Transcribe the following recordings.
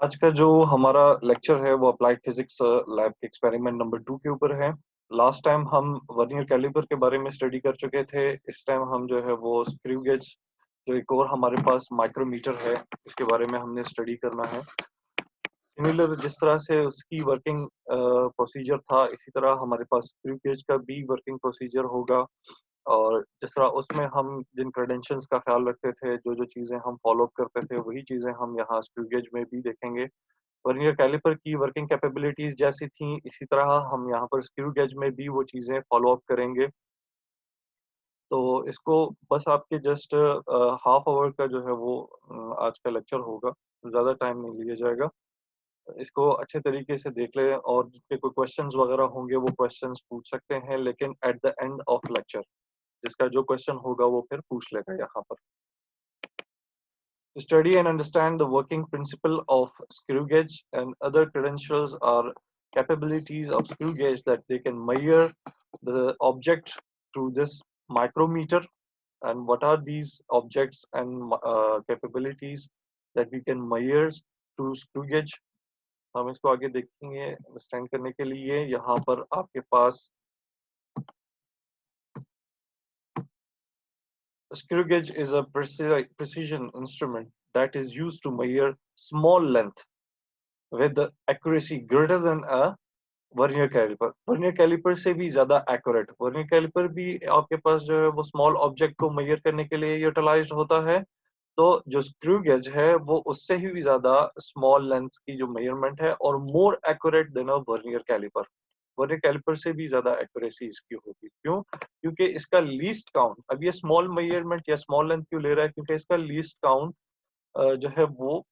आज का जो हमारा लेक्चर है वो अप्लाइड फिजिक्स लैब के एक्सपेरिमेंट नंबर 2 के ऊपर है। लास्ट टाइम हम वर्नियर कैलिपर के बारे में स्टडी कर चुके थे। इस टाइम हम जो है वो स्क्रू गेज, जो एक और हमारे पास माइक्रोमीटर है, इसके बारे में हमने स्टडी करना है। सिमिलर जिस तरह से उसकी वर्किंग प्रोसीजर था, इसी तरह हमारे पास स्क्रू गेज का भी वर्किंग प्रोसीजर होगा। और जिस तरह उसमें हम जिन क्रेडेंशियल्स का ख्याल रखते थे, जो जो चीज़ें हम फॉलो अप करते थे, वही चीज़ें हम यहाँ स्क्रू गेज में भी देखेंगे। वर्नियर कैलिपर की वर्किंग कैपेबिलिटीज जैसी थी, इसी तरह हम यहाँ पर स्क्रू गेज में भी वो चीज़ें फॉलो अप करेंगे। तो इसको बस आपके जस्ट हाफ आवर का जो है वो आज का लेक्चर होगा, ज़्यादा टाइम नहीं लिया जाएगा। इसको अच्छे तरीके से देख लें और जिसके कोई क्वेश्चंस वगैरह होंगे वो क्वेश्चंस पूछ सकते हैं, लेकिन eight the end of lecture जिसका जो क्वेश्चन होगा वो फिर पूछ लेगा यहाँ पर। To study and understand the working principle of screw gauge and other credentials are capabilities of screw gauge that they can measure the object through this micrometer. And what are these objects and capabilities that we can measure through screw gauge? हम इसको आगे देखेंगे understand करने के लिए। यहाँ पर आपके पास a screw gauge is a precision instrument that is used to measure small length with the accuracy greater than a vernier calliper. Vernier calliper से भी ज्यादा एक्यूरेट। वर्नियर कैलिपर भी आपके पास जो है वो स्मॉल ऑब्जेक्ट को मेजर करने के लिए यूटिलाइज होता है। तो जो स्क्रू गेज है वो उससे ही भी ज्यादा स्मॉल लेंथ की जो मेजरमेंट है और मोर एक्यूरेट देन अ वर्नियर कैलिपर। वर्नियर कैलिपर से भी ज्यादा एक्यूरेसी इसकी होगी। क्यों? क्योंकि इसका लीस्ट काउंट, अब ये स्मॉल मेजरमेंट या स्मॉल लेंथ क्यों ले रहा है? क्योंकि इसका लीस्ट काउंट जो है वो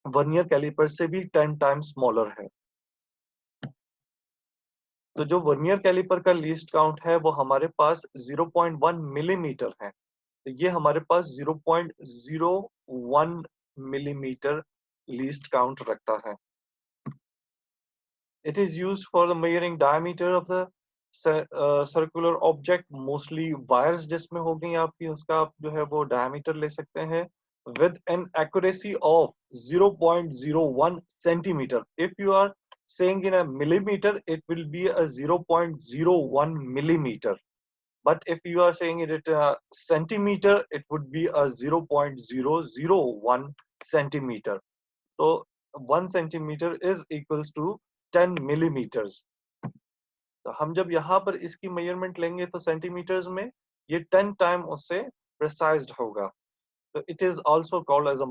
वर्नियर कैलिपर से भी 10 टाइम्स स्मॉलर है। तो जो वर्नियर कैलिपर का लीस्ट काउंट है वो हमारे पास 0.1 मिलीमीटर है। तो ये हमारे पास 0.01 मिलीमीटर लीस्ट काउंट रखता है। It is used for the measuring diameter of the circular object, mostly wires जिसमें होगी आपकी, उसका आप जो है वो diameter ले सकते हैं with an accuracy of 0.01 centimeter. If you are saying in a millimeter, it will be a 0.01 millimeter. But if you are saying it in a centimeter, it would be a 0.001 centimeter. So 1 centimeter is equals to 10 millimeters. तो हम जब यहाँ पर इसकी measurement लेंगे तो centimetres में ये 10 टाइम उससे प्रिसाइज्ड होगा। तो it is also called as a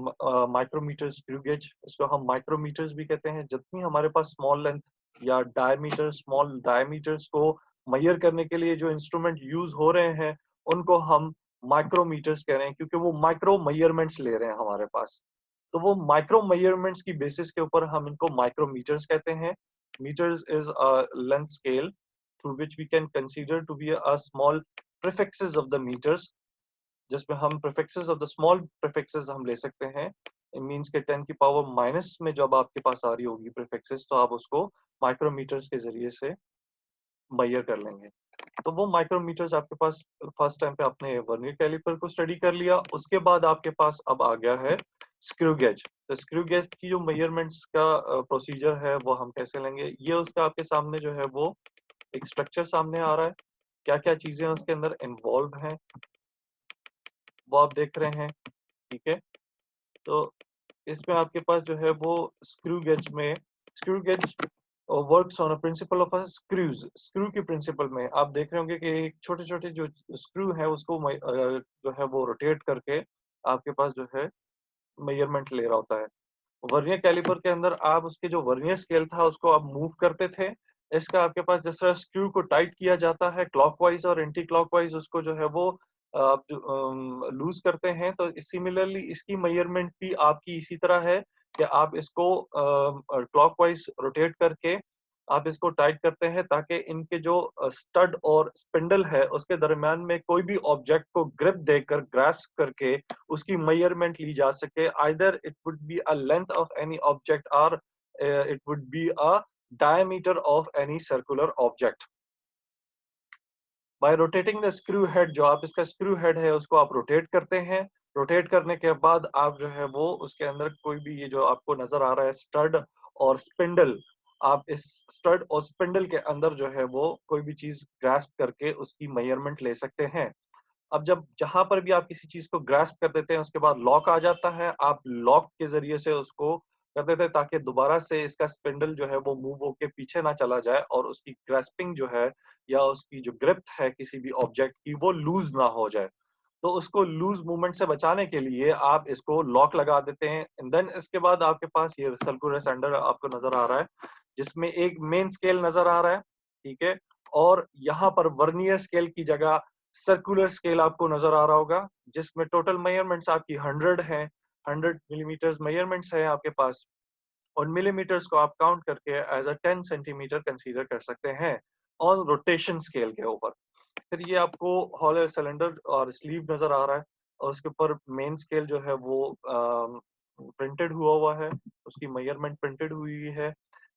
micrometer screw gauge. इसको हम माइक्रोमीटर्स भी कहते हैं। जितनी हमारे पास स्मॉल लेंथ या डायमीटर, स्मॉल डायमीटर्स को मेजर करने के लिए जो इंस्ट्रूमेंट यूज हो रहे हैं उनको हम माइक्रोमीटर्स कह रहे हैं, क्योंकि वो माइक्रो मेजरमेंट्स ले रहे हैं हमारे पास। तो वो माइक्रो मेजरमेंट्स की बेसिस के ऊपर हम इनको माइक्रोमीटर्स कहते हैं। meters is a length scale through which we can consider to be a small prefixes of the meters, जिसमें हम prefixes of the small prefixes हम ले सकते हैं। it means के 10 की पावर माइनस में जब आपके पास आ रही होगी prefixes, तो आप उसको माइक्रोमीटर्स के जरिए से मेजर कर लेंगे। तो वो माइक्रोमीटर्स आपके पास फर्स्ट टाइम पे आपने वर्नियर कैलिपर को स्टडी कर लिया। उसके बाद आपके पास अब आ गया है स्क्रू गेज। तो स्क्रू गेज की जो मेजरमेंट्स का प्रोसीजर है वो हम कैसे लेंगे, ये उसका आपके सामने जो है वो एक स्ट्रक्चर सामने आ रहा है। क्या क्या चीजें उसके अंदर इन्वॉल्व हैं वो आप देख रहे हैं, ठीक है। तो इसमें आपके पास जो है वो screw gauge works on a principle of a screws. Screw की प्रिंसिपल में आप देख रहे होंगे कि छोटे छोटे जो स्क्रू है उसको जो है वो रोटेट करके आपके पास जो है मेजरमेंट ले रहा होता है। वर्नियर कैलिपर के अंदर आप उसके जो वर्नियर स्केल था उसको आप मूव करते थे। इसका आपके पास जिस तरह स्क्रू को टाइट किया जाता है क्लॉकवाइज और एंटी क्लॉकवाइज, उसको जो है वो आप लूज करते हैं। तो सिमिलरली इसकी मेजरमेंट भी आपकी इसी तरह है कि आप इसको क्लॉकवाइज रोटेट करके आप इसको टाइट करते हैं, ताकि इनके जो स्टड और स्पिंडल है उसके दरमियान में कोई भी ऑब्जेक्ट को ग्रिप देकर ग्रास्प करके उसकी मेजरमेंट ली जा सके। Either it would be a length of any object और it would be a diameter of any circular object. By rotating the screw head, जो आप इसका स्क्रू हेड है उसको आप रोटेट करते हैं, रोटेट करने के बाद आप जो है वो उसके अंदर कोई भी ये जो आपको नजर आ रहा है स्टड और स्पिंडल, आप इस स्टड और स्पिंडल के अंदर जो है वो कोई भी चीज ग्रास्प करके उसकी मेजरमेंट ले सकते हैं। अब जब जहां पर भी आप किसी चीज को ग्रास्प कर देते हैं उसके बाद लॉक आ जाता है, आप लॉक के जरिए से उसको कर देते हैं ताकि दोबारा से इसका स्पिंडल जो है वो मूव होके पीछे ना चला जाए और उसकी ग्रास्पिंग जो है या उसकी जो ग्रिप है किसी भी ऑब्जेक्ट की वो लूज ना हो जाए। तो उसको लूज मूवमेंट से बचाने के लिए आप इसको लॉक लगा देते हैं एंड देन इसके बाद आपके पास ये सर्कुलर सैंडर आपको नजर आ रहा है जिसमें एक मेन स्केल नजर आ रहा है, ठीक है, और यहाँ पर वर्नियर स्केल की जगह सर्कुलर स्केल आपको नजर आ रहा होगा जिसमें टोटल मेजरमेंट्स आपकी 100 है, 100 मिलीमीटर्स मेजरमेंट्स है आपके पास और मिलीमीटर्स को आप काउंट करके एज अ 10 सेंटीमीटर कंसीडर कर सकते हैं ऑन रोटेशन स्केल के ऊपर। फिर ये आपको हॉलो सिलेंडर और स्लीव नजर आ रहा है और उसके ऊपर मेन स्केल जो है वो प्रिंटेड हुआ है, उसकी मेजरमेंट प्रिंटेड हुई है।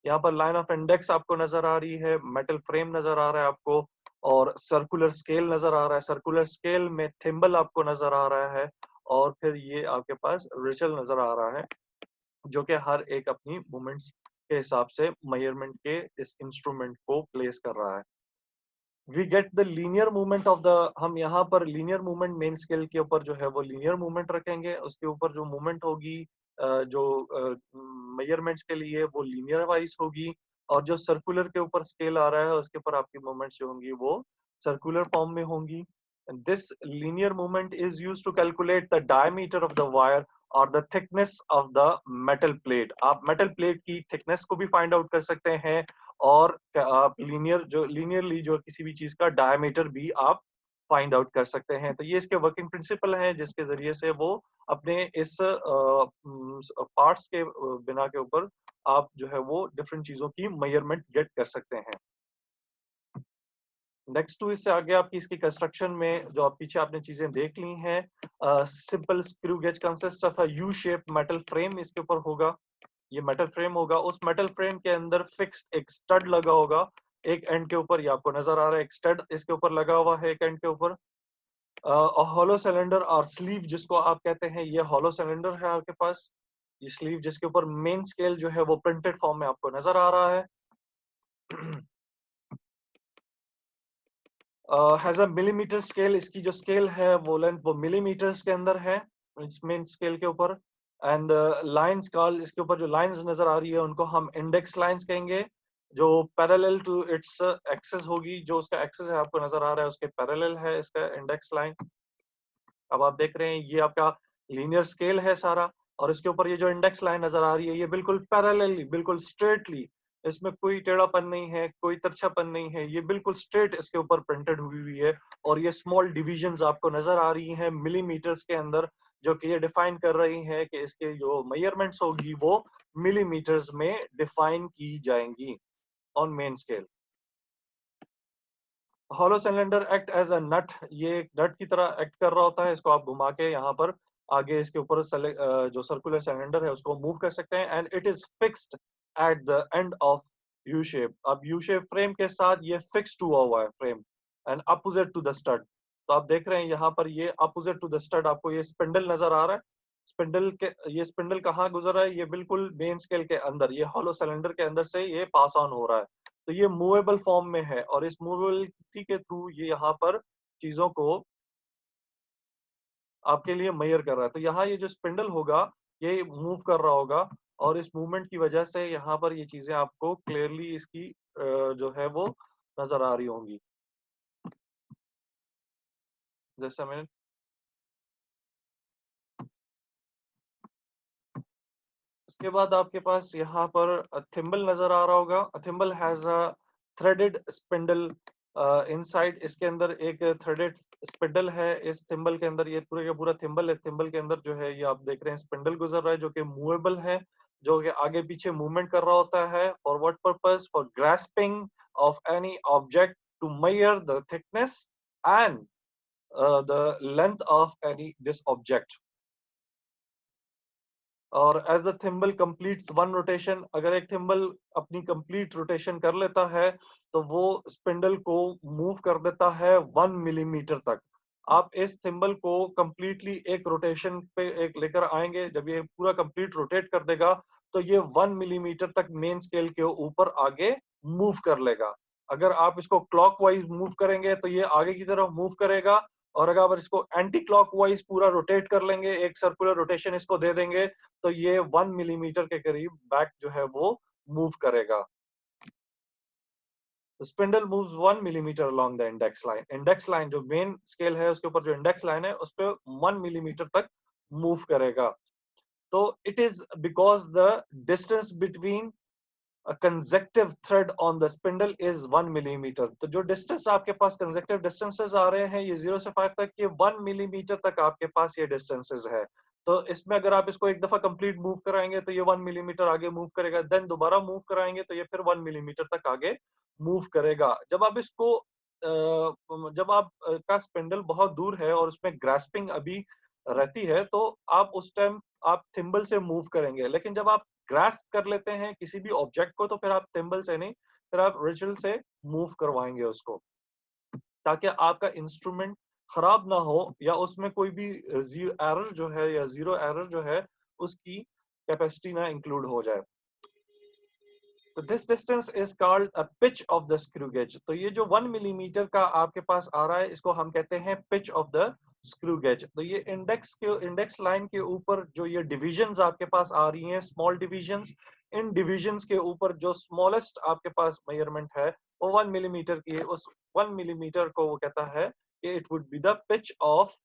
यहाँ पर लाइन ऑफ इंडेक्स आपको नजर आ रही है, मेटल फ्रेम नजर आ रहा है आपको और सर्कुलर स्केल नजर आ रहा है। सर्कुलर स्केल में थिम्बल आपको नजर आ रहा है और फिर ये आपके पास रिचल नजर आ रहा है जो कि हर एक अपनी मूवमेंट्स के हिसाब से मेजरमेंट के इस इंस्ट्रूमेंट को प्लेस कर रहा है। We get the linear movement of the, हम यहाँ पर लीनियर मूवमेंट मेन स्केल के ऊपर जो है वो लीनियर मूवमेंट रखेंगे, उसके ऊपर जो मूवमेंट होगी जो मेजरमेंट्स के लिए वो लीनियर वाइज होगी और जो सर्कुलर के ऊपर स्केल आ रहा है उसके ऊपर आपकी मूवमेंट्स जो होंगी वो सर्कुलर फॉर्म में होंगी। This linear movement is used to calculate the diameter of the wire और the thickness of the metal plate. आप मेटल प्लेट की थिकनेस को भी फाइंड आउट कर सकते हैं और आप लीनियरली जो किसी भी चीज का डायमीटर भी आप फाइंड आउट कर सकते हैं। तो ये इसके वर्किंग प्रिंसिपल हैं जिसके जरिए से वो अपने इस पार्ट्स के बिना के ऊपर आप जो है वो डिफरेंट चीजों की मेजरमेंट गेट कर सकते हैं। नेक्स्ट टू इससे आगे आपकी इसकी कंस्ट्रक्शन में जो आप पीछे आपने चीजें देख ली हैं, simple screw gauge consist of a U shape metal frame इसके ऊपर होगा। ये मेटल फ्रेम होगा, उस मेटल फ्रेम के अंदर फिक्स्ड एक स्टड लगा होगा एक एंड के ऊपर, ये आपको नजर आ रहा है एक स्टड इसके ऊपर लगा हुआ है एक एंड के ऊपर। हॉलो सिलेंडर और स्लीव जिसको आप कहते हैं ये हॉलो सिलेंडर है आपके पास, ये स्लीव जिसके ऊपर मेन स्केल जो है वो प्रिंटेड फॉर्म में आपको नजर आ रहा है। हैज अ मिलीमीटर स्केल, इसकी जो स्केल है वो लेंथ वो मिलीमीटर्स के अंदर है इस मेन स्केल के ऊपर। एंड लाइंस कॉल, इसके ऊपर जो लाइंस नजर आ रही है उनको हम इंडेक्स लाइंस कहेंगे जो पैरेलल टू इट्स एक्सेस होगी, जो उसका एक्सेस है आपको नजर आ रहा है उसके पैरेलल है इसका इंडेक्स लाइन। अब आप देख रहे हैं ये आपका लीनियर स्केल है सारा और इसके ऊपर ये जो इंडेक्स लाइन नजर आ रही है ये बिल्कुल पैरेलली बिल्कुल स्ट्रेटली, इसमें कोई टेढ़ापन नहीं है कोई तिरछापन नहीं है, ये बिल्कुल स्ट्रेट इसके ऊपर प्रिंटेड हुई हुई है और ये स्मॉल डिविजन्स आपको नजर आ रही हैं मिलीमीटर्स के अंदर जो कि ये डिफाइन कर रही हैं कि इसके जो मेजरमेंट्स होगी वो मिलीमीटर्स में डिफाइन की जाएंगी on main scale. Hollow cylinder act as a nut, ये एक नट की तरह एक्ट कर रहा होता है, इसको आप घुमा के यहाँ पर आगे इसके ऊपर जो सर्कुलर सिलेंडर है उसको मूव कर सकते हैं and it is fixed at the end of U shape. अब यू शेप फ्रेम के साथ ये फिक्स्ड हुआ हुआ है frame and opposite to the stud. तो आप देख रहे हैं यहाँ पर ये अपोजिट टू द स्टड आपको ये स्पिंडल नजर आ रहा है। स्पिंडल के ये स्पिंडल कहाँ गुजर रहा है, ये बिल्कुल मेन स्केल के अंदर, ये हॉलो सिलेंडर के अंदर से ये पास ऑन हो रहा है। तो ये मूवेबल फॉर्म में है और इस मूवेबिलिटी के थ्रू ये यहाँ पर चीजों को आपके लिए मेजर कर रहा है। तो यहाँ ये जो स्पिंडल होगा ये मूव कर रहा होगा और इस मूवमेंट की वजह से यहाँ पर ये चीजें आपको क्लियरली इसकी जो है वो नजर आ रही होंगी। जैसे मैंने उसके बाद आपके पास यहाँ पर थिम्बल नजर आ रहा होगा। Thimble has a threaded spindle inside, इसके अंदर एक थ्रेडेड स्पिंडल है इस थिम्बल के अंदर, ये पूरे का पूरा थिम्बल है। थिम्बल के अंदर जो है ये आप देख रहे हैं स्पिंडल गुजर रहा है जो कि मूवेबल है, जो कि आगे पीछे मूवमेंट कर रहा होता है। For what purpose, for grasping of any object to measure the thickness and the length of any this object. और as the thimble completes one rotation, अगर एक थिम्बल अपनी कंप्लीट रोटेशन कर लेता है तो वो स्पिंडल को मूव कर देता है 1 मिलीमीटर तक। आप इस थिम्बल को कंप्लीटली एक रोटेशन पे एक लेकर आएंगे। जब ये पूरा कंप्लीट रोटेट कर देगा तो ये 1 मिलीमीटर तक मेन स्केल के ऊपर आगे मूव कर लेगा। अगर आप इसको क्लॉकवाइज मूव करेंगे तो ये आगे की तरफ मूव करेगा, और अगर आप इसको एंटी क्लॉकवाइज पूरा रोटेट कर लेंगे, एक सर्कुलर रोटेशन इसको दे देंगे, तो ये 1 मिलीमीटर के करीब बैक जो है वो मूव करेगा। The spindle moves 1 millimeter along the index line. Index line जो मेन स्केल है उसके ऊपर जो इंडेक्स लाइन है उस पे 1 मिलीमीटर तक मूव करेगा। तो it is because the distance between a consecutive thread on the spindle is 1 millimetre. तो जो डिस्टेंस आपके पास कंसेक्टिव डिस्टेंसेस आ रहे हैं ये 0 से 5 तक, ये 1 मिलीमीटर तक आपके पास ये डिस्टेंसेस है। तो इसमें अगर आप इसको एक दफा कंप्लीट मूव कराएंगे तो ये 1 मिलीमीटर आगे मूव करेगा, देन दोबारा मूव कराएंगे तो ये फिर 1 मिलीमीटर तक आगे मूव करेगा। जब आप इसको जब आप का स्पिंडल बहुत दूर है और उसमें ग्रास्पिंग अभी रहती है तो आप उस टाइम आप थिम्बल से मूव करेंगे, लेकिन जब आप ग्रास्प कर लेते हैं किसी भी ऑब्जेक्ट को तो फिर आप थिम्बल से नहीं, फिर आप रिचल से मूव करवाएंगे उसको, ताकि आपका इंस्ट्रूमेंट खराब ना हो या उसमें कोई भी एरर जो है या जीरो एरर जो है उसकी कैपेसिटी ना इंक्लूड हो जाए। तो this distance is called a pitch of the screw gauge. तो ये जो 1 मिलीमीटर का आपके पास आ रहा है इसको हम कहते हैं pitch of the screw gauge. तो ये इंडेक्स लाइन के ऊपर जो ये डिविजन्स आपके पास आ रही हैं, स्मॉल डिविजन्स, इन डिविजन्स के ऊपर जो स्मॉलेस्ट आपके पास मेजरमेंट है वो 1 मिलीमीटर की है। उस 1 मिलीमीटर को वो कहता है कि it would be the pitch of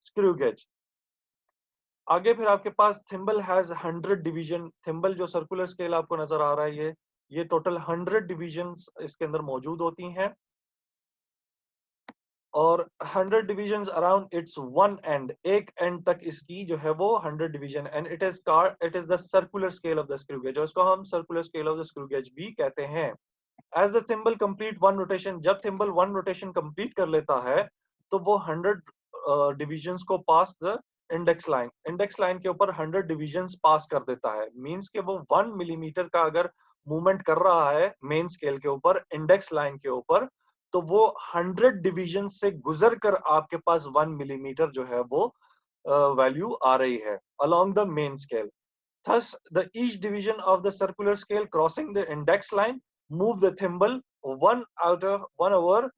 screw gauge. आगे फिर आपके पास थिम्बल हैज 100 डिवीजन। थिम्बल जो सर्कुलर स्केल आपको नजर आ रहा है ये टोटल 100 डिविजन्स इसके अंदर मौजूद होती हैं, और 100 divisions around its one end, एक एंड तक इसकी जो है वो 100 division, and it is the circular scale of the screw gauge, इसको हम circular scale of the screw gauge भी कहते हैं। As the thimble complete one rotation, जब थिम्बल वन रोटेशन कंप्लीट कर लेता है तो वो 100 डिविजन्स को पास द इंडेक्स लाइन के ऊपर 100 डिविजन्स पास कर देता है। मींस कि वो 1 मिलीमीटर का अगर मूवमेंट कर रहा है मेन स्केल के ऊपर इंडेक्स लाइन के ऊपर, तो वो 100 डिवीजन से गुजर कर आपके पास 1 मिलीमीटर जो है वो वैल्यू आ रही है along the main scale. Thus, the each division of the circular scale crossing the index line move the thimble 1/1 over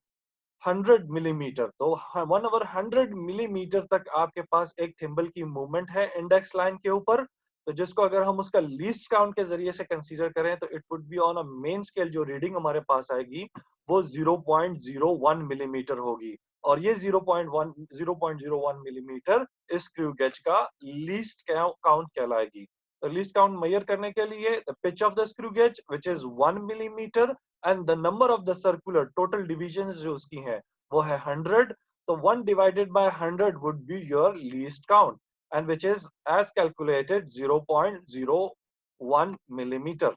100 millimetre. तो 1/100 मिलीमीटर तक आपके पास एक थिम्बल की मूवमेंट है इंडेक्स लाइन के ऊपर। तो जिसको अगर हम उसका लीस्ट काउंट के जरिए से कंसीडर करें तो it would be on a main scale, जो रीडिंग हमारे पास आएगी वो 0.01 मिलीमीटर होगी, और ये 0.01 मिलीमीटर इस स्क्रू गेज का लीस्ट काउंट कहलाएगी। तो लीस्ट काउंट मेजर करने के लिए the pitch of the screw gauge which is 1 millimetre and the number of the circular total division जो उसकी है वो है 100। तो 1 divided by 100 would be your least count, and which is as calculated 0.01 millimeter.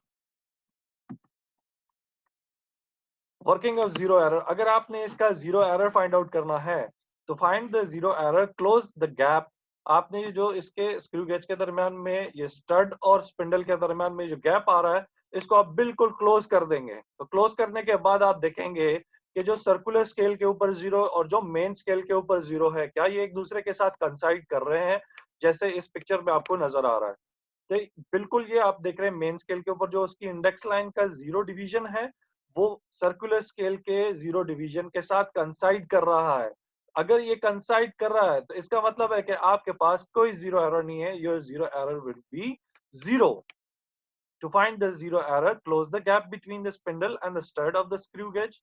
Working of zero error, अगर आपने इसका zero error find out करना है तो find the zero error, close the gap. आपने जो इसके स्क्रू गेज के दरमियान में ये स्टड और स्पिंडल के दरमियान में जो गैप आ रहा है इसको आप बिल्कुल क्लोज कर देंगे। तो क्लोज करने के बाद आप देखेंगे कि जो सर्कुलर स्केल के ऊपर जीरो और जो मेन स्केल के ऊपर जीरो है, क्या ये एक दूसरे के साथ कंसाइड कर रहे हैं, जैसे इस पिक्चर में आपको नजर आ रहा है। तो बिल्कुल ये आप देख रहे हैं मेन स्केल के ऊपर जो उसकी इंडेक्स लाइन का जीरो डिवीजन है वो सर्कुलर स्केल के जीरो डिवीजन के साथ कंसाइड कर रहा है। अगर ये कंसाइड कर रहा है तो इसका मतलब है कि आपके पास कोई जीरो एरर नहीं है, your zero error will be zero. To find the zero error, close the gap between the spindle and the stud of the screw gauge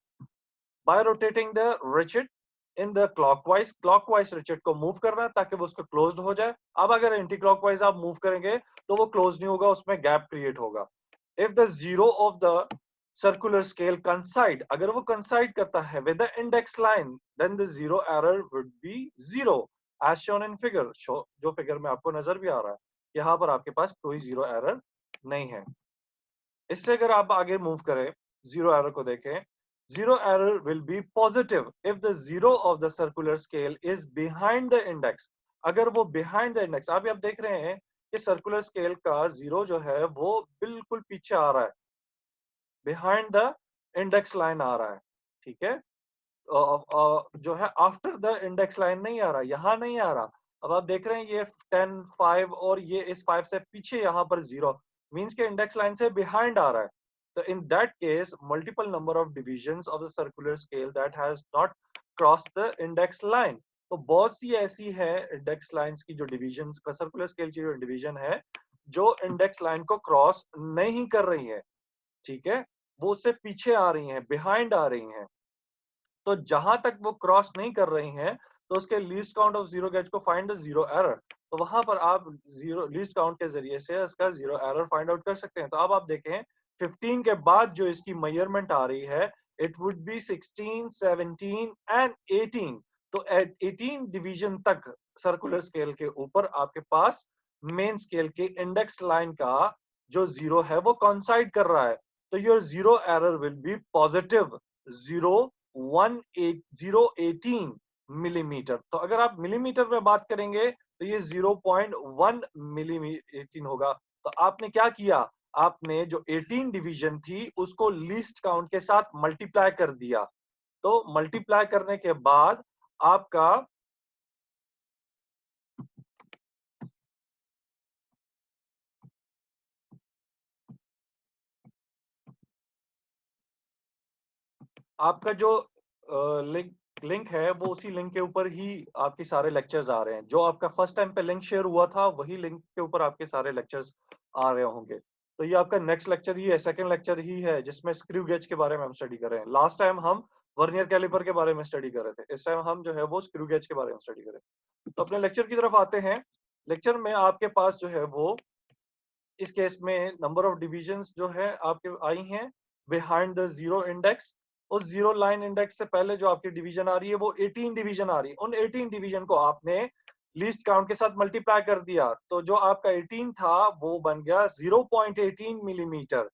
by rotating the ratchet in the clockwise ratchet को move करना है ताकि वो उसको closed हो जाए। अब अगर एंटी क्लॉकवाइज आप मूव करेंगे तो वो क्लोज नहीं होगा, उसमें गैप क्रिएट होगा। If the zero of the circular scale coincide, अगर वो कंसाइड करता है with the index line, then the zero error would be zero as shown in figure. जो फिगर में आपको नजर भी आ रहा है, यहाँ पर आपके पास कोई जीरो एरर नहीं है। इससे अगर आप आगे मूव करें, जीरो एरर को देखें, zero error will be positive if the zero of the circular scale is behind the index। अगर वो behind the index, आप देख रहे हैं कि सर्कुलर स्केल का जीरो जो है वो बिल्कुल पीछे आ रहा है, behind the index line आ रहा है, ठीक है। जो है आफ्टर द इंडेक्स लाइन नहीं आ रहा, यहाँ नहीं आ रहा। अब आप देख रहे हैं ये 10, 5 और ये इस 5 से पीछे यहाँ पर 0 मीन्स के इंडेक्स लाइन से बिहाइंड आ रहा है। तो in that case multiple number of divisions of the circular scale that has not cross the index line. तो बहुत सी ऐसी है इंडेक्स लाइंस की जो डिविजन सर्कुलर स्केल की जो डिवीजन है जो इंडेक्स लाइन को क्रॉस नहीं कर रही है, ठीक है, वो उससे पीछे आ रही हैं, बिहाइंड आ रही हैं। तो जहां तक वो क्रॉस नहीं कर रही हैं तो उसके least count of zero gauge को फाइंड द जीरो एरर। तो वहां पर आप जीरो लीस्ट काउंट के जरिए से उसका जीरो एरर फाइंड आउट कर सकते हैं। तो अब आप देखें 15 के बाद जो इसकी मेजरमेंट आ रही है इट वुड बी 16, 17 एंड 18। तो एट 18 डिवीजन तक सर्कुलर स्केल के ऊपर आपके पास मेन स्केल के इंडेक्स लाइन का जो जीरो है वो कॉन्साइड कर रहा है। तो your zero error will be positive 0.18 millimetre. तो अगर आप मिलीमीटर में बात करेंगे तो ये 0.1 मिलीमीटर होगा। तो आपने क्या किया, आपने जो 18 डिवीजन थी उसको लीस्ट काउंट के साथ मल्टीप्लाई कर दिया। तो मल्टीप्लाई करने के बाद आपका आपका जो लिंक लिंक है वो उसी लिंक के ऊपर ही आपके सारे लेक्चर्स आ रहे हैं। जो आपका फर्स्ट टाइम पे लिंक शेयर हुआ था वही लिंक के ऊपर आपके सारे लेक्चर्स आ रहे होंगे। तो ये आपका नेक्स्ट लेक्चर ही है, सेकंड लेक्चर ही है जिसमें स्क्रू गेज के बारे में हम स्टडी कर रहे हैं। लास्ट टाइम हम वर्नियर कैलिपर के बारे में स्टडी कर रहे थे, इस टाइम हम जो है वो स्क्रू गेज के बारे में स्टडी कर रहे हैं। तो अपने लेक्चर की तरफ आते हैं। लेक्चर में आपके पास जो है वो इस केस में नंबर ऑफ डिविजन्स जो है आपके आई हैं बिहाइंड द जीरो इंडेक्स। उस जीरो लाइन इंडेक्स से पहले जो आपकी डिवीजन आ रही है वो 18 डिवीजन आ रही है। उन 18 डिवीजन को आपने लीस्ट काउंट के साथ मल्टीप्लाई कर दिया तो जो आपका 18 था वो बन गया 0.18 मिलीमीटर।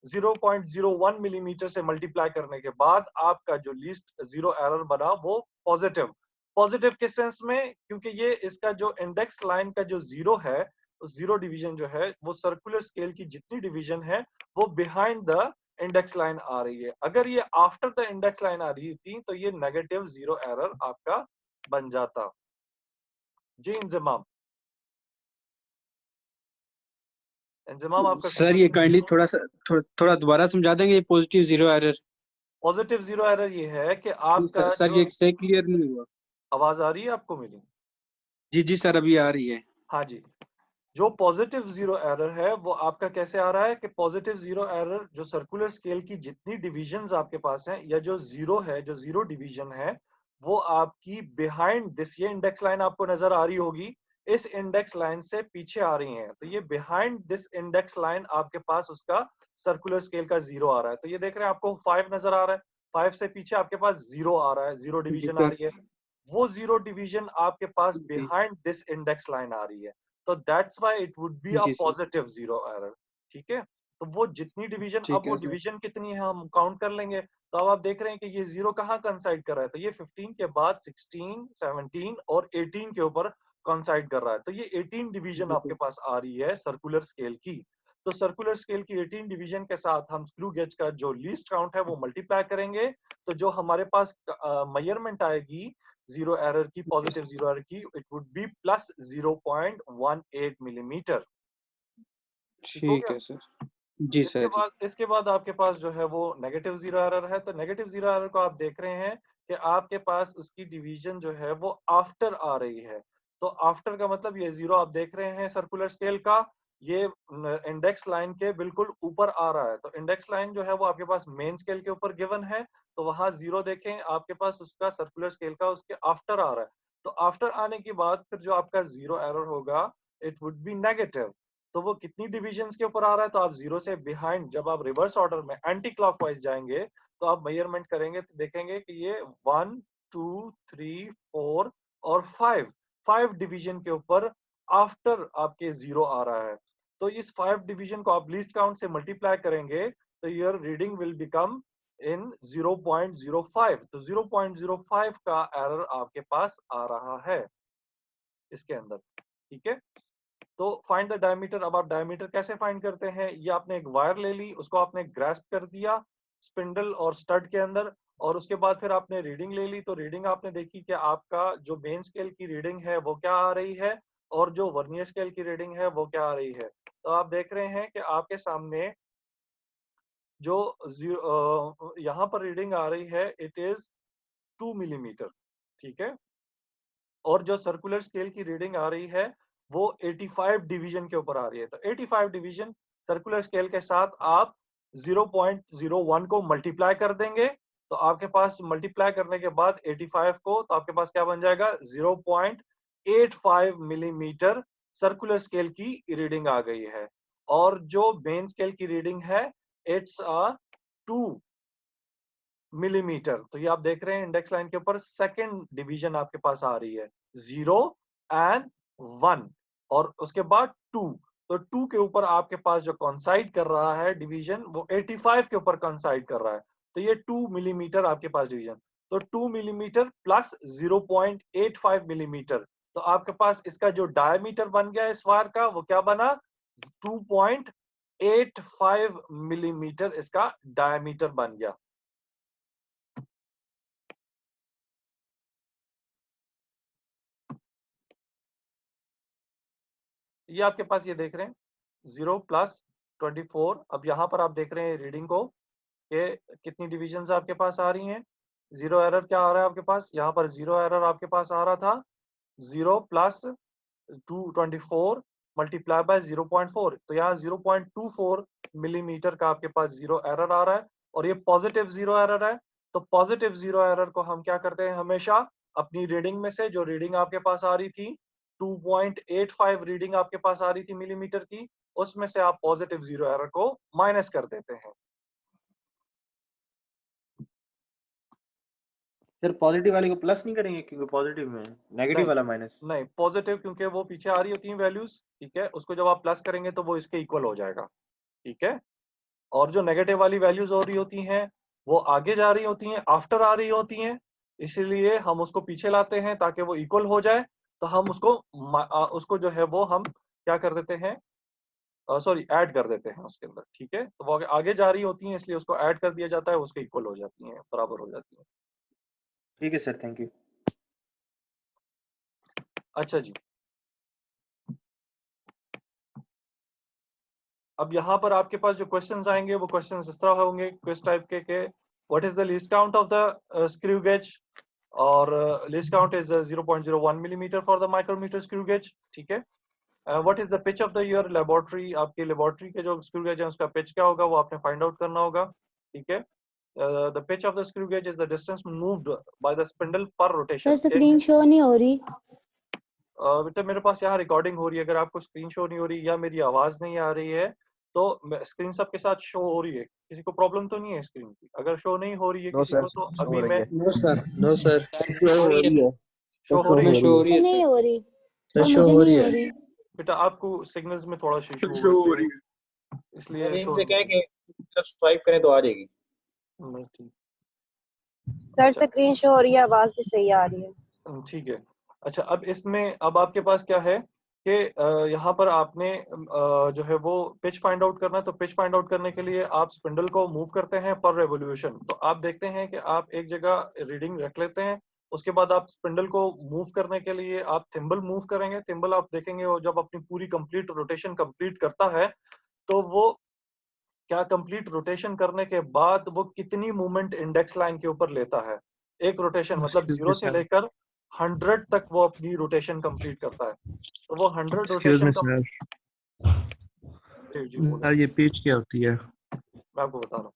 0.01 मिलीमीटर से मल्टीप्लाई करने के बाद आपका जो लीस्ट जीरो एरर बना वो पॉजिटिव। पॉजिटिव किस सेंस में, क्योंकि ये इसका जो इंडेक्स लाइन का जो जीरो है उस जीरो डिवीजन जो है वो सर्कुलर स्केल की जितनी डिवीजन है वो बिहाइंड द इंडेक्स लाइन आ रही है। अगर ये आफ्टर द इंडेक्स लाइन आ रही थी तो ये नेगेटिव जीरो एरर आपका बन जाता। जी इंजमाम, इंजमाम आपका सर ये काइंडली क्वेश्चन। थोड़ा सा थोड़ा दोबारा समझा देंगे ये positive zero error. Positive zero error ये है कि आपका सर जो ये सही क्लियर नहीं हुआ। आवाज आ रही है आपको मेरी? जी जी सर अभी आ रही है। हाँ जी। जो पॉजिटिव जीरो एरर है वो आपका कैसे आ रहा है कि पॉजिटिव जीरो एरर जो सर्कुलर स्केल की जितनी डिविजन्स आपके पास हैं या जो जीरो है, जो जीरो डिवीजन है वो आपकी बिहाइंड दिस, ये इंडेक्स लाइन आपको नजर आ रही होगी, इस इंडेक्स लाइन से पीछे आ रही हैं। तो ये बिहाइंड दिस इंडेक्स लाइन आपके पास उसका सर्कुलर स्केल का जीरो आ रहा है। तो ये देख रहे हैं आपको 5 नजर आ रहा है, 5 से पीछे आपके पास जीरो आ रहा है, जीरो जी डिवीजन आ सर। रही है। वो जीरो डिवीजन आपके पास जी बिहाइंड दिस इंडेक्स लाइन आ रही है। तो that's why it would be a जी सर। Positive zero error. ठीक है, तो वो जितनी डिवीजन, अब ठीक वो है सर। डिवीजन कितनी है हम काउंट कर लेंगे। तो अब आप देख रहे हैं कि ये जीरो कहाँ कंसाइड कर रहा है, तो ये 15 के बाद 16, 17 और 18 के ऊपर कंसाइड कर रहा है। तो ये 18 डिवीजन जी आपके सर। पास आ रही है सर्कुलर स्केल की। तो सर्कुलर स्केल की 18 डिवीजन के साथ हम स्क्रू गेज का जो लीस्ट काउंट है वो मल्टीप्लाई करेंगे। तो जो हमारे पास मेजरमेंट आएगी जीरो एरर की, जी पॉजिटिव सर। जीरो एरर की, it would B plus 0.18 millimetre. ठीक हो ठीक गया। है सर। जी सर जी। इसके बाद आपके पास जो है वो नेगेटिव जीरो एरर है। तो नेगेटिव जीरो एरर को आप देख रहे हैं कि आपके पास उसकी डिवीजन जो है वो आफ्टर आ रही है। तो आफ्टर का मतलब ये जीरो आप देख रहे हैं सर्कुलर स्केल का, ये इंडेक्स लाइन के बिल्कुल ऊपर आ रहा है। तो इंडेक्स लाइन जो है वो आपके पास मेन स्केल के ऊपर गिवन है। तो वहां जीरो देखें आपके पास उसका सर्कुलर स्केल का उसके आफ्टर आ रहा है। तो आफ्टर आने के बाद फिर जो आपका जीरो एरर होगा इट वुड बी नेगेटिव। तो वो कितनी डिविजन्स के ऊपर आ रहा है, तो आप जीरो से बिहाइंड जब आप रिवर्स ऑर्डर में एंटी क्लॉकवाइज जाएंगे तो आप मेजरमेंट करेंगे तो देखेंगे कि ये 1, 2, 3, 4 और 5, 5 डिवीजन के ऊपर आफ्टर आपके जीरो आ रहा है। तो इस 5 डिवीजन को आप लीस्ट काउंट से मल्टीप्लाई करेंगे तो your reading will become in 0.05। तो 0.05 का एरर आपके पास आ रहा है इसके अंदर। ठीक है, तो फाइंड द डायमीटर। अब आप डायमीटर कैसे फाइंड करते हैं, ये आपने एक वायर ले ली, उसको आपने ग्रास्प कर दिया स्पिंडल और स्टड के अंदर, और उसके बाद फिर आपने रीडिंग ले ली, तो रीडिंग आपने देखी कि आपका जो मेन स्केल की रीडिंग है वो क्या आ रही है और जो वर्नियर स्केल की रीडिंग है वो क्या आ रही है। तो आप देख रहे हैं कि आपके सामने जो यहाँ पर रीडिंग आ रही है इट इज 2 मिलीमीटर, ठीक है। और जो सर्कुलर स्केल की रीडिंग आ रही है वो 85 डिवीजन के ऊपर आ रही है। तो 85 डिवीजन सर्कुलर स्केल के साथ आप 0.01 को मल्टीप्लाई कर देंगे, तो आपके पास मल्टीप्लाई करने के बाद 85 को, तो आपके पास क्या बन जाएगा 0.85 मिलीमीटर सर्कुलर स्केल की रीडिंग आ गई है। और जो मेन स्केल की रीडिंग है इट्स 2 मिलीमीटर। तो ये आप देख रहे हैं इंडेक्स लाइन के ऊपर सेकंड डिवीजन आपके पास आ रही है 0 एंड 1 और उसके बाद 2। तो 2 के ऊपर आपके पास जो कॉन्साइड कर रहा है डिवीजन वो 85 के ऊपर कॉन्साइड कर रहा है। तो ये 2 मिलीमीटर आपके पास डिवीजन। तो 2 मिलीमीटर प्लस 0.85 मिलीमीटर, तो आपके पास इसका जो डायमीटर बन गया इस वायर का वो क्या बना 2.85 मिलीमीटर इसका डायमीटर बन गया। ये आपके पास ये देख रहे हैं 0 प्लस 24। अब यहाँ पर आप देख रहे हैं रीडिंग को कि कितनी डिविजन्स आपके पास आ रही हैं। जीरो एरर क्या आ रहा है आपके पास, यहाँ पर जीरो एरर आपके पास आ रहा था 0 प्लस 224 मल्टीप्लाई बाय 0.4, तो यहाँ 0.24 मिलीमीटर का आपके पास जीरो एरर आ रहा है और ये पॉजिटिव जीरो एरर है। तो पॉजिटिव जीरो एरर को हम क्या करते हैं हमेशा अपनी रीडिंग में से, जो रीडिंग आपके पास आ रही थी 2.85 रीडिंग आपके पास आ रही थी मिलीमीटर की, उसमें से आप पॉजिटिव जीरो एरर को माइनस कर देते हैं। सर पॉजिटिव वाले को प्लस नहीं करेंगे क्योंकि पॉजिटिव में नेगेटिव नहीं वाला माइनस? नहीं, पॉजिटिव क्योंकि वो पीछे आ रही होती हैं वैल्यूज, ठीक है, उसको जब आप प्लस करेंगे तो वो इसके इक्वल हो जाएगा, ठीक है। और जो नेगेटिव वाली वैल्यूज हो रही होती हैं वो आगे जा रही होती हैं, आफ्टर आ रही होती हैं, इसीलिए हम उसको पीछे लाते हैं ताकि वो इक्वल हो जाए। तो हम उसको जो है वो हम क्या कर देते हैं, सॉरी ऐड कर देते हैं उसके अंदर, ठीक है। तो वो आगे जा रही होती हैं इसलिए उसको ऐड कर दिया जाता है, उसके इक्वल हो जाती हैं, बराबर हो जाती हैं। ठीक है सर, थैंक यू। अच्छा जी, अब यहाँ पर आपके पास जो क्वेश्चंस आएंगे वो क्वेश्चंस इस तरह होंगे क्विज टाइप के what is the least count of the screw gauge, और least count is 0.01 millimetre for the micrometer screw gauge, ठीक है। What is the pitch of the your laboratory, आपके लेबोरेटरी के जो स्क्रू गेज है उसका pitch क्या होगा वो आपने फाइंड आउट करना होगा, ठीक है। The pitch of the screw gauge is the distance moved by the spindle पर रोटेशन। सर स्क्रीन शो नहीं हो रही। बेटा मेरे पास यहाँ रिकॉर्डिंग हो रही है, अगर आपको स्क्रीन शो नहीं हो रही या मेरी आवाज नहीं आ रही है तो स्क्रीन सबके साथ शो हो रही है, किसी को प्रॉब्लम तो नहीं है स्क्रीन की? अगर शो नहीं हो रही है किसी को तो अभी मैं no sir, no sir, show हो रही है। शो हो रही है नहीं हो रही सर, शो मुझे हो नहीं रही हो है। रही। बेटा आपको सिग्नल्स में थोड़ा इशू शो हो रही है इसलिए नहीं, शो इनसे कहें कि स्वाइप करें तो आ जाएगी। ठीक। सर अच्छा, स्क्रीन शो हो रही है, आवाज भी सही आ रही है। ठीक है। अच्छा, अब इसमें अब आपके पास क्या है कि यहाँ पर आपने जो है वो पिच फाइंड आउट करना है। तो पिच फाइंड आउट करने के लिए आप स्पिंडल को मूव करते हैं पर रेवोल्यूशन। तो आप देखते हैं कि आप एक जगह रीडिंग रख लेते हैं, उसके बाद आप स्पिंडल को मूव करने के लिए आप थिम्बल मूव करेंगे। थिम्बल आप देखेंगे वो जब अपनी पूरी कंप्लीट रोटेशन कंप्लीट करता है तो वो क्या कंप्लीट रोटेशन करने के बाद वो कितनी मूवमेंट इंडेक्स लाइन के ऊपर लेता है। एक रोटेशन मतलब 0 से लेकर 100 तक वो अपनी रोटेशन कंप्लीट करता है। तो वो 100 रोटेशन का जी बोलो, ये पिच क्या होती है? मैं आपको बता रहा हूँ।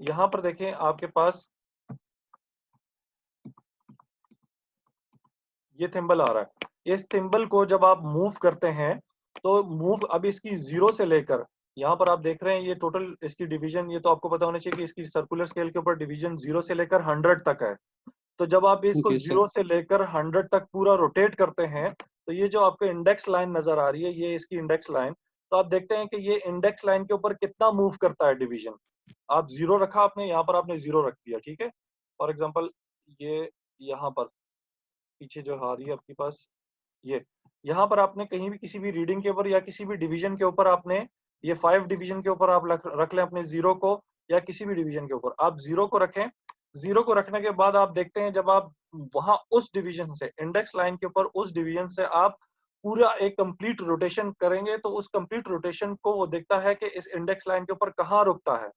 यहाँ पर देखें आपके पास ये थिम्बल आ रहा है। इस थिम्बल को जब आप मूव करते हैं तो मूव अब इसकी 0 से लेकर यहाँ पर आप देख रहे हैं ये टोटल इसकी डिवीजन, ये तो आपको पता होना चाहिए कि इसकी सर्कुलर स्केल के ऊपर डिवीजन 0 से लेकर 100 तक है। तो जब आप इसको जी सर। 0 से लेकर 100 तक पूरा रोटेट करते हैं तो ये जो आपको इंडेक्स लाइन नजर आ रही है ये इसकी इंडेक्स लाइन। तो आप देखते हैं कि ये इंडेक्स लाइन के ऊपर कितना मूव करता है डिवीजन। आप 0 रखा आपने, यहाँ पर आपने 0 रख दिया, ठीक है। फॉर एग्जाम्पल ये यहाँ पर पीछे जो आ रही है आपके पास ये, यहाँ पर आपने कहीं भी किसी भी रीडिंग के ऊपर या किसी भी डिवीजन के ऊपर आपने ये 5 डिवीजन के ऊपर आप रख लें अपने 0 को, या किसी भी डिवीजन के ऊपर आप 0 को रखें। 0 को रखने के बाद आप देखते हैं जब आप वहां उस डिवीजन से इंडेक्स लाइन के ऊपर उस डिवीजन से आप पूरा एक कंप्लीट रोटेशन करेंगे तो उस कंप्लीट रोटेशन को वो देखता है कि इस इंडेक्स लाइन के ऊपर कहाँ रुकता है।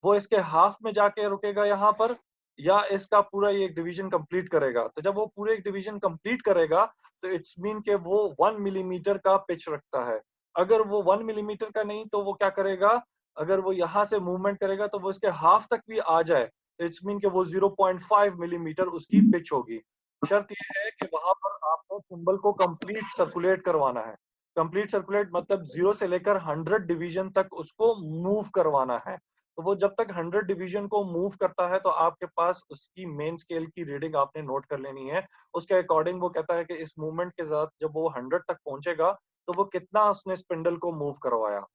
वो इसके हाफ में जाके रुकेगा यहाँ पर, या इसका पूरा ये डिवीजन कंप्लीट करेगा। तो जब वो पूरे एक डिवीजन कंप्लीट करेगा तो इट्स मीन के वो 1 मिलीमीटर का पिच रखता है। अगर वो 1 मिलीमीटर का नहीं तो वो क्या करेगा, अगर वो यहाँ से मूवमेंट करेगा तो वो इसके हाफ तक भी आ जाए तो इट्स मीन के वो 0.5 मिलीमीटर उसकी पिच होगी। शर्त ये है कि वहां पर आपको सिंबल को कंप्लीट सर्कुलेट करवाना है। कंप्लीट सर्कुलेट मतलब 0 से लेकर 100 डिवीजन तक उसको मूव करवाना है। तो वो जब तक 100 डिवीजन को मूव करता है तो आपके पास उसकी मेन स्केल की रीडिंग आपने नोट कर लेनी है। उसके अकॉर्डिंग वो कहता है कि इस मूवमेंट के साथ जब वो 100 तक पहुंचेगा तो वो कितना उसने स्पिंडल को मूव करवाया,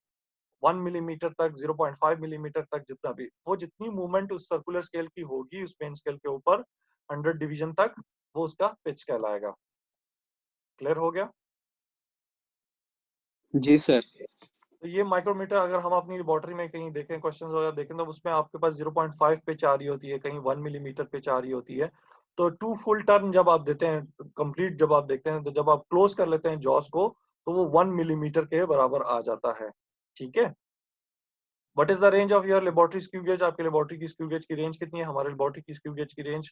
1 मिलीमीटर तक, 0.5 मिलीमीटर तक, जितना भी वो जितनी मूवमेंट उस सर्कुलर स्केल की होगी उस मेन स्केल के ऊपर 100 डिवीजन तक, वो उसका पिच कहलाएगा। क्लियर हो गया? जी सर। तो ये माइक्रोमीटर अगर हम अपनी लेबोरेटरी में कहीं देखें, क्वेश्चन वगैरह देखें तो उसमें आपके पास 0.5 पिच आ रही होती है, कहीं 1 मिलीमीटर पिच आ रही होती है। तो 2 फुल टर्न जब आप देते हैं, कंप्लीट जब आप देखते हैं, तो जब आप क्लोज कर लेते हैं जॉस को तो वो 1 मिलीमीटर के बराबर आ जाता है। ठीक है। What is the range of your laboratory screw gauge? आपके लेबोरेटरी की स्क्रू गेज की रेंज कितनी है? हमारे लेबोरेटरी की स्क्रू गेज की रेंज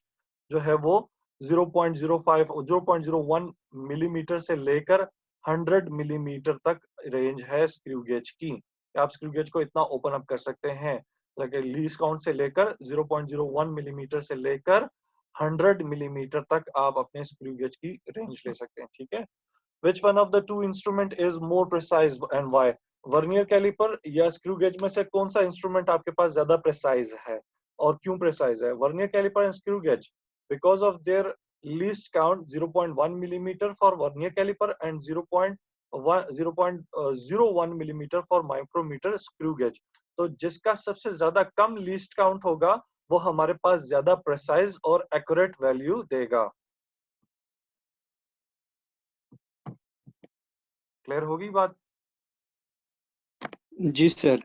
जो है वो 0.01 मिलीमीटर से लेकर 100 मिलीमीटर तक रेंज है स्क्रू गेज की। आप स्क्रू गेज को इतना ओपन अप कर सकते हैं, लीस्ट काउंट से लेकर 0.01 मिलीमीटर से लेकर 100 मिलीमीटर तक आप अपने स्क्रू गेज की रेंज ले सकते हैं। ठीक है। Which one of the two instrument is more precise and why? Vernier calliper या स्क्रू गेज में से कौन सा इंस्ट्रूमेंट आपके पास ज्यादा प्रिसाइज है और क्यों प्रिसाइज है? Vernier calliper and screw gauge, because of their least count 0.1 millimetre for vernier calliper and 0.01 millimetre for micrometer screw gauge. तो जिसका सबसे ज्यादा कम लीस्ट काउंट होगा वो हमारे पास ज्यादा प्रिसाइज और एक्यूरेट वैल्यू देगा। क्लियर होगी बात? जी सर।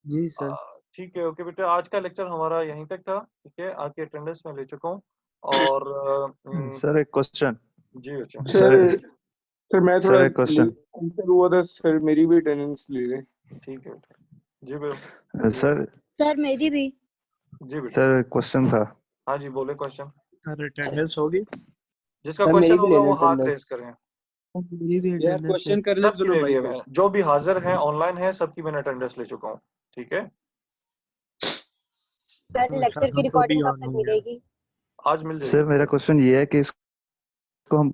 जी सर। ठीक है। ओके बेटा, आज का लेक्चर हमारा यहीं तक था। ठीक है, आपकी अटेंडेंस में ले चुका हूँ। और सर एक क्वेश्चन। जी अच्छा। सर मैं थोड़ा एक क्वेश्चन हुआ था सर, मेरी भी अटेंडेंस ले लें। ठीक है बेटा। जी बेटा। सर मेरी भी। जी बेटा। सर क्वेश्चन था। हाँ जी, बोले क्वेश्चन। सर अटेंडेंस होगी? जिसका क्वेश्चन होगा वो हाथ रेस करें। मेरी भी यार अटेंडेंस क्वेश्चन कर ले सबकी ले लिए मैं, जो भी हाजिर है ऑनलाइन है सबकी मैंने अटेंडेंस ले चुका हूँ। ठीक है। सर लेक्चर की रिकॉर्डिंग कब तक मिलेगी? आज मिल जाएगी। सर मेरा क्वेश्चन ये है कि इसको हम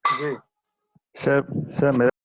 जी सर मेरा